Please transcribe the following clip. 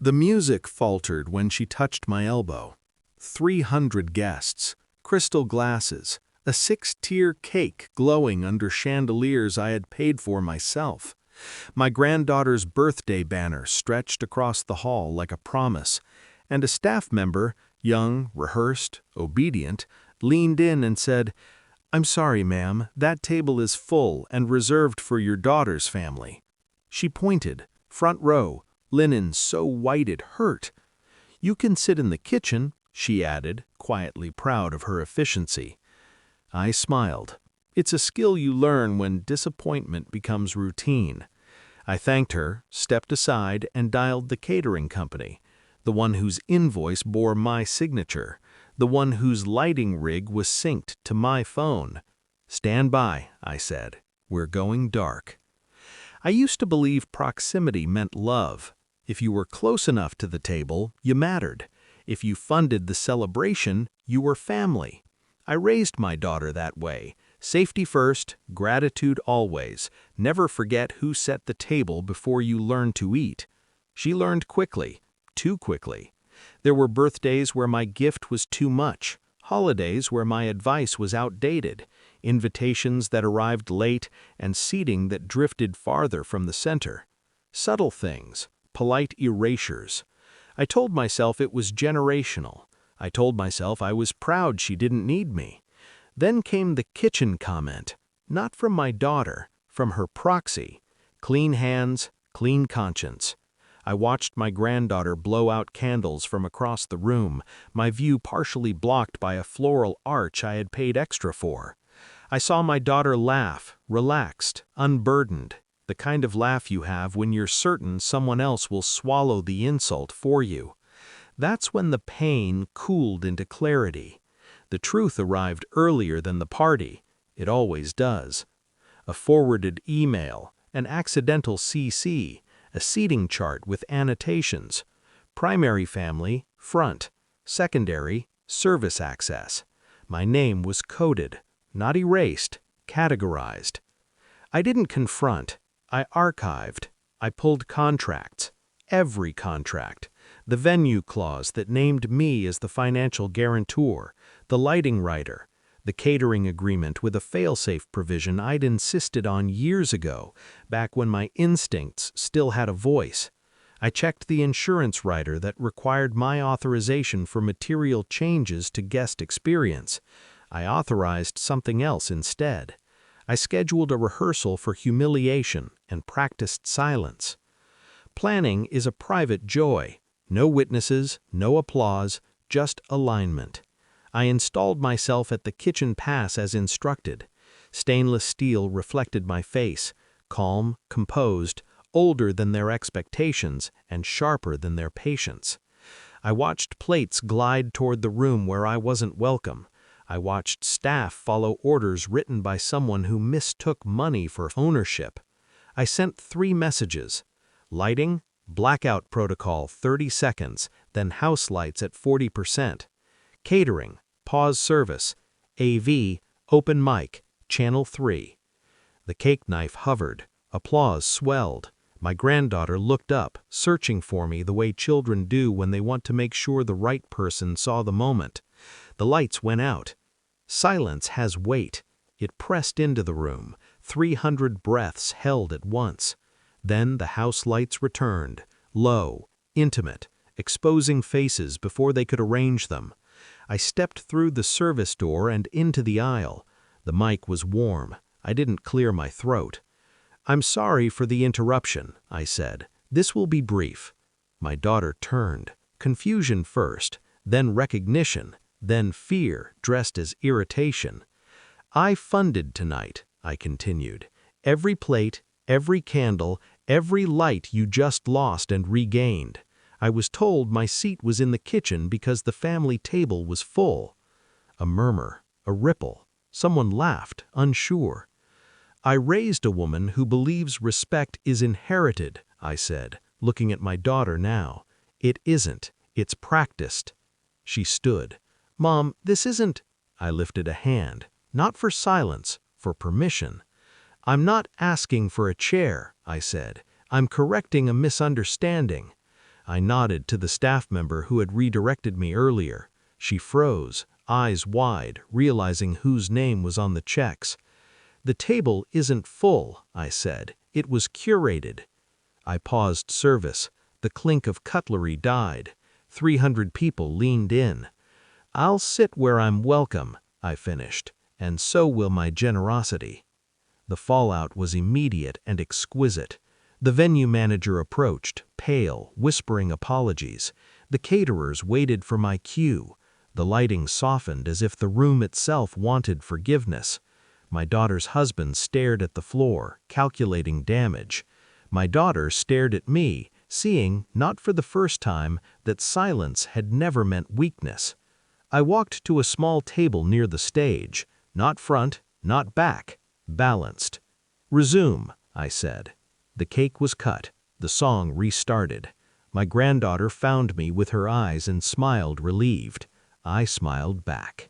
The music faltered when she touched my elbow. 300 guests, crystal glasses, a 6-tier cake glowing under chandeliers I had paid for myself. My granddaughter's birthday banner stretched across the hall like a promise, and a staff member, young, rehearsed, obedient, leaned in and said, "I'm sorry, ma'am, that table is full and reserved for your daughter's family." She pointed, front row, linen so white it hurt. "You can sit in the kitchen," she added, quietly proud of her efficiency. I smiled. It's a skill you learn when disappointment becomes routine. I thanked her, stepped aside, and dialed the catering company, the one whose invoice bore my signature, the one whose lighting rig was synced to my phone. "Stand by," I said. "We're going dark." I used to believe proximity meant love. If you were close enough to the table, you mattered. If you funded the celebration, you were family. I raised my daughter that way. Safety first, gratitude always. Never forget who set the table before you learn to eat. She learned quickly, too quickly. There were birthdays where my gift was too much, holidays where my advice was outdated, invitations that arrived late, and seating that drifted farther from the center. Subtle things, polite erasures. I told myself it was generational. I told myself I was proud she didn't need me. Then came the kitchen comment, not from my daughter, from her proxy. Clean hands, clean conscience. I watched my granddaughter blow out candles from across the room, my view partially blocked by a floral arch I had paid extra for. I saw my daughter laugh, relaxed, unburdened, the kind of laugh you have when you're certain someone else will swallow the insult for you. That's when the pain cooled into clarity. The truth arrived earlier than the party. It always does. A forwarded email, an accidental CC, a seating chart with annotations. Primary family, front. Secondary, service access. My name was coded, not erased, categorized. I didn't confront. I archived. I pulled contracts. Every contract. The venue clause that named me as the financial guarantor, the lighting writer, the catering agreement with a failsafe provision I'd insisted on years ago, back when my instincts still had a voice. I checked the insurance rider that required my authorization for material changes to guest experience. I authorized something else instead. I scheduled a rehearsal for humiliation and practiced silence. Planning is a private joy. No witnesses, no applause, just alignment. I installed myself at the kitchen pass as instructed. Stainless steel reflected my face, calm, composed, older than their expectations, and sharper than their patience. I watched plates glide toward the room where I wasn't welcome. I watched staff follow orders written by someone who mistook money for ownership. I sent 3 messages. Lighting, blackout protocol 30 seconds, then house lights at 40%. Catering, pause service. AV, open mic, channel 3. The cake knife hovered. Applause swelled. My granddaughter looked up, searching for me the way children do when they want to make sure the right person saw the moment. The lights went out. Silence has weight. It pressed into the room, 300 breaths held at once. Then the house lights returned, low, intimate, exposing faces before they could arrange them. I stepped through the service door and into the aisle. The mic was warm. I didn't clear my throat. "I'm sorry for the interruption," I said. "This will be brief." My daughter turned, confusion first, then recognition, then fear dressed as irritation. "I funded tonight," I continued. "Every plate, every candle, every light you just lost and regained. I was told my seat was in the kitchen because the family table was full." A murmur, a ripple. Someone laughed, unsure. "I raised a woman who believes respect is inherited," I said, looking at my daughter now. "It isn't. It's practiced." She stood. "Mom, this isn't—" I lifted a hand. Not for silence, for permission. "I'm not asking for a chair," I said. "I'm correcting a misunderstanding." I nodded to the staff member who had redirected me earlier. She froze, eyes wide, realizing whose name was on the checks. "The table isn't full," I said. "It was curated." I paused service. The clink of cutlery died. 300 people leaned in. "I'll sit where I'm welcome," I finished, "and so will my generosity." The fallout was immediate and exquisite. The venue manager approached, pale, whispering apologies. The caterers waited for my cue. The lighting softened as if the room itself wanted forgiveness. My daughter's husband stared at the floor, calculating damage. My daughter stared at me, seeing, not for the first time, that silence had never meant weakness. I walked to a small table near the stage, not front, not back, balanced. "Resume," I said. The cake was cut. The song restarted. My granddaughter found me with her eyes and smiled relieved. I smiled back.